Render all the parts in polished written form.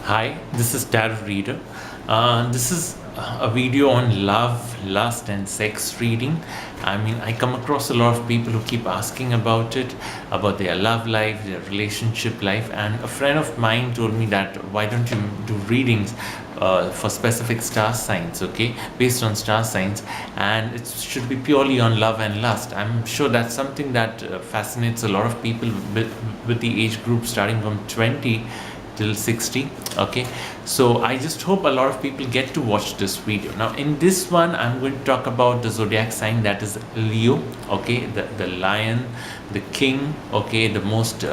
Hi, this is Tarot Reader. This is a video on love, lust, and sex reading. I come across a lot of people who keep asking about it, about their love life, their relationship life, and a friend of mine told me that why don't you do readings for specific star signs, okay, based on star signs, and it should be purely on love and lust. I'm sure that's something that fascinates a lot of people with the age group starting from 20 till 60. Okay, so I just hope a lot of people get to watch this video. Now in this one I'm going to talk about the zodiac sign, that is Leo. Okay, the lion, the king, okay, the most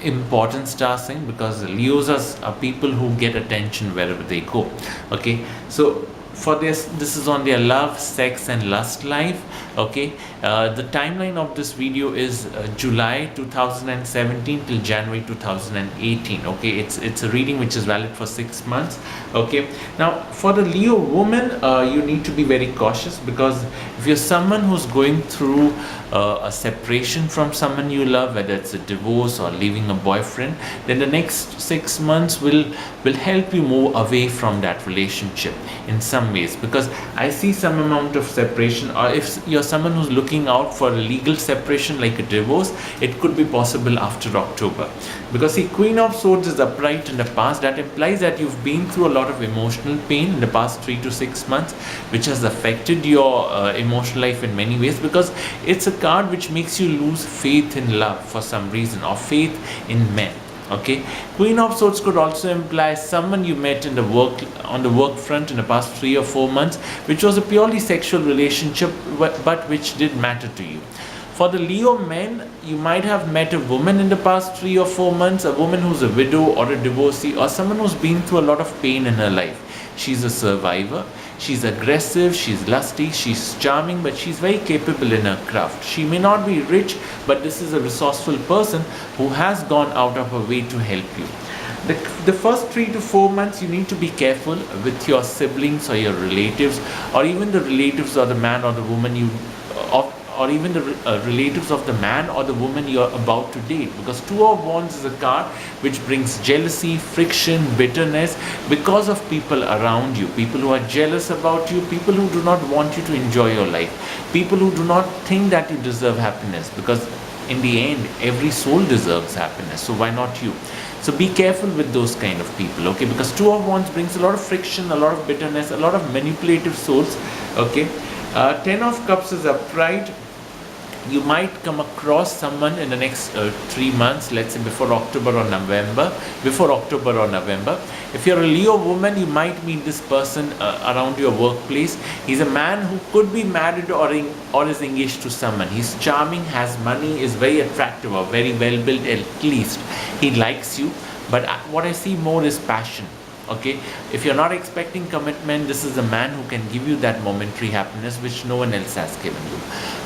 important star sign, because Leos are people who get attention wherever they go. Okay, so for this is on their love, sex, and lust life. Okay, the timeline of this video is July 2017 till January 2018. Okay, it's a reading which is valid for 6 months. Okay, now for the Leo woman, you need to be very cautious, because if you're someone who's going through a separation from someone you love, whether it's a divorce or leaving a boyfriend, then the next 6 months will help you move away from that relationship in some ways, because I see some amount of separation. Or if you're someone who's looking out for a legal separation like a divorce, it could be possible after October, because see, Queen of Swords is upright in the past. That implies that you've been through a lot of emotional pain in the past 3 to 6 months, which has affected your emotional life in many ways, because it's a card which makes you lose faith in love for some reason, or faith in men. Okay, Queen of Swords could also imply someone you met in the work front in the past 3 or 4 months, which was a purely sexual relationship, but which did matter to you. For the Leo men, you might have met a woman in the past 3 or 4 months, a woman who's a widow or a divorcee, or someone who's been through a lot of pain in her life. She's a survivor. She's aggressive, she's lusty, she's charming, but she's very capable in her craft. She may not be rich, but this is a resourceful person who has gone out of her way to help you. The first 3 to 4 months, you need to be careful with your siblings or your relatives, or even the relatives or the man or the woman or even the relatives of the man or the woman you're about to date, because Two of Wands is a card which brings jealousy, friction, bitterness because of people around you, people who are jealous about you, people who do not want you to enjoy your life, people who do not think that you deserve happiness, because in the end every soul deserves happiness, so why not you? So be careful with those kind of people, okay, because Two of Wands brings a lot of friction, a lot of bitterness, a lot of manipulative souls. Okay, Ten of Cups is upright. You might come across someone in the next 3 months, let's say before October or November. If you're a Leo woman, you might meet this person around your workplace. He's a man who could be married or is engaged to someone. He's charming, has money, is very attractive, or very well built at least. He likes you, but what I see more is passion. Okay, if you're not expecting commitment, this is a man who can give you that momentary happiness which no one else has given you.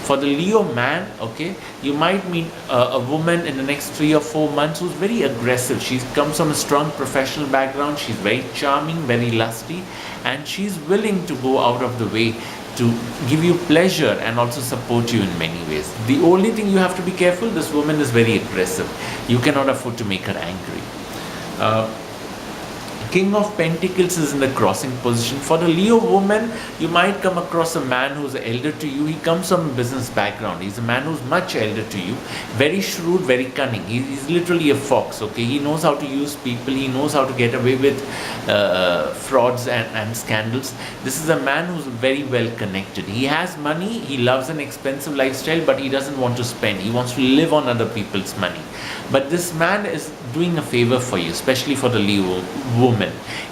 For the Leo man, okay, you might meet a woman in the next 3 or 4 months who's very aggressive. She comes from a strong professional background. She's very charming, very lusty, and she's willing to go out of the way to give you pleasure and also support you in many ways. The only thing you have to be careful, this woman is very aggressive. You cannot afford to make her angry. King of Pentacles is in the crossing position. For the Leo woman, you might come across a man who's elder to you. He comes from a business background. He's a man who's much elder to you. Very shrewd, very cunning. He's literally a fox, okay? He knows how to use people. He knows how to get away with frauds and scandals. This is a man who's very well connected. He has money. He loves an expensive lifestyle, but he doesn't want to spend. He wants to live on other people's money. But this man is doing a favor for you, especially for the Leo woman.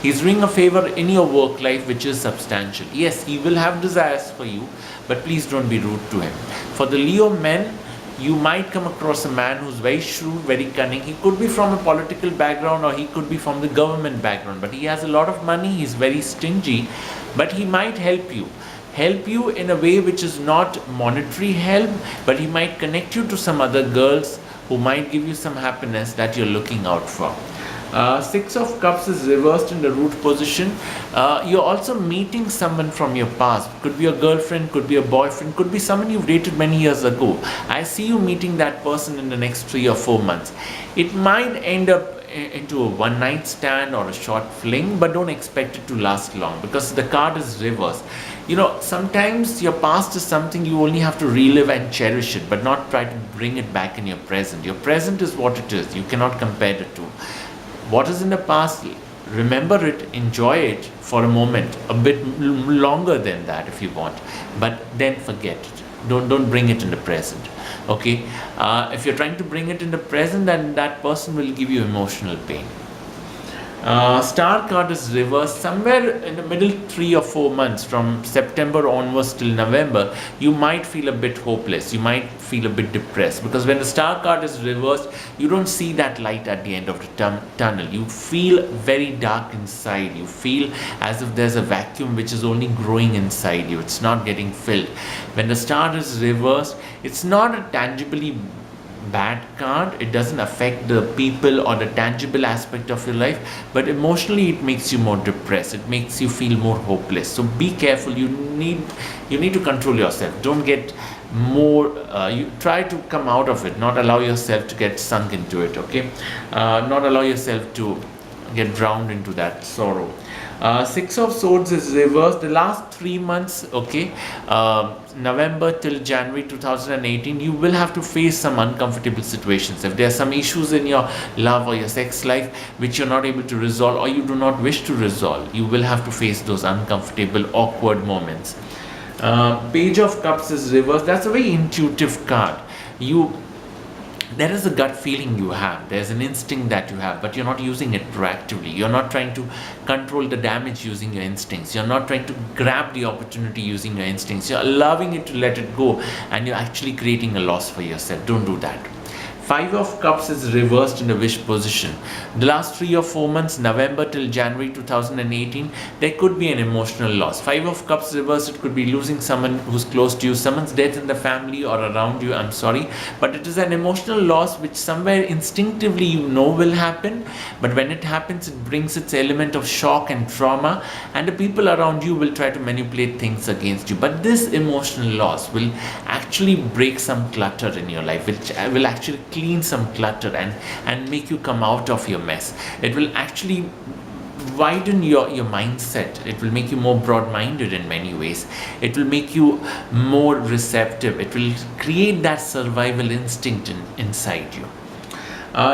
He's doing a favor in your work life, which is substantial. Yes, he will have desires for you, but please don't be rude to him. For the Leo men, you might come across a man who's very shrewd, very cunning. He could be from a political background, or he could be from the government background, but he has a lot of money. He's very stingy, but he might help you in a way which is not monetary help, but he might connect you to some other girls who might give you some happiness that you're looking out for. Six of Cups is reversed in the root position. You're also meeting someone from your past. Could be a girlfriend, could be a boyfriend, could be someone you've dated many years ago. I see you meeting that person in the next 3 or 4 months. It might end up into a one night stand or a short fling, but don't expect it to last long because the card is reversed. Sometimes your past is something you only have to relive and cherish it, but not try to bring it back in your present. Your present is what it is. You cannot compare the two. What is in the past, remember it, enjoy it for a moment, a bit longer than that if you want, but then forget it. Don't bring it in the present. Okay, if you're trying to bring it in the present, then that person will give you emotional pain. Star card is reversed somewhere in the middle 3 or 4 months from September onwards till November. You might feel a bit hopeless, you might feel a bit depressed, because when the star card is reversed, you don't see that light at the end of the tunnel. You feel very dark inside. You feel as if there's a vacuum which is only growing inside you. It's not getting filled. When the star is reversed, it's not a tangibly bad card. It doesn't affect the people or the tangible aspect of your life, but emotionally it makes you more depressed. It makes you feel more hopeless. So be careful. You need to control yourself. Don't get more you try to come out of it, not allow yourself to get sunk into it. Okay, not allow yourself to get drowned into that sorrow. Six of Swords is reversed. The last 3 months, okay, November till January 2018, you will have to face some uncomfortable situations. If there are some issues in your love or your sex life which you're not able to resolve, or you do not wish to resolve, you will have to face those uncomfortable, awkward moments. Page of Cups is reversed. That's a very intuitive card. There is a gut feeling you have, there's an instinct that you have, but you're not using it proactively. You're not trying to control the damage using your instincts. You're not trying to grab the opportunity using your instincts. You're allowing it to let it go, and you're actually creating a loss for yourself. Don't do that. Five of Cups is reversed in the wish position. The last 3 or 4 months, November till January 2018, there could be an emotional loss. Five of Cups reversed, it could be losing someone who's close to you, someone's death in the family or around you, I'm sorry. But it is an emotional loss which somewhere instinctively you know will happen. But when it happens, it brings its element of shock and trauma, and the people around you will try to manipulate things against you. But this emotional loss will actually break some clutter in your life, which will actually clean some clutter and make you come out of your mess. It will actually widen your mindset. It will make you more broad-minded in many ways. It will make you more receptive. It will create that survival instinct inside you.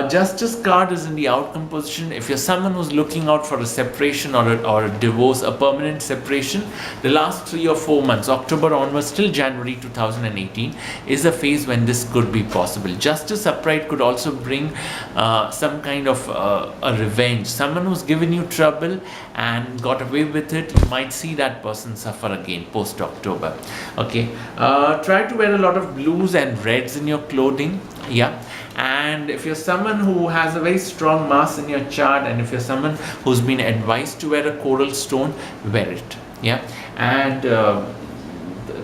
Justice card is in the outcome position. If you're someone who's looking out for a separation or a divorce, a permanent separation, the last 3 or 4 months, October onwards till January 2018, is a phase when this could be possible. Justice upright could also bring some kind of a revenge. Someone who's given you trouble and got away with it, you might see that person suffer again post October. Okay, try to wear a lot of blues and reds in your clothing. Yeah. And if you're someone who has a very strong Mars in your chart, and if you're someone who's been advised to wear a coral stone, wear it. Yeah. And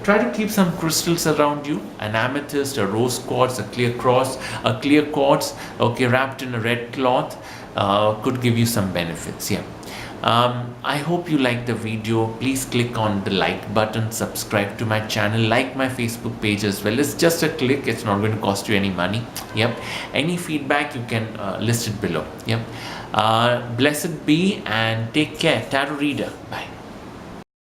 try to keep some crystals around you, an amethyst, a rose quartz, a clear quartz, okay, wrapped in a red cloth, could give you some benefits. Yeah. I hope you liked the video. Please click on the like button, subscribe to my channel, like my Facebook page as well. It's just a click. It's not going to cost you any money. Yep. Any feedback you can list it below. Yep. Blessed be and take care. Tarot Reader. Bye.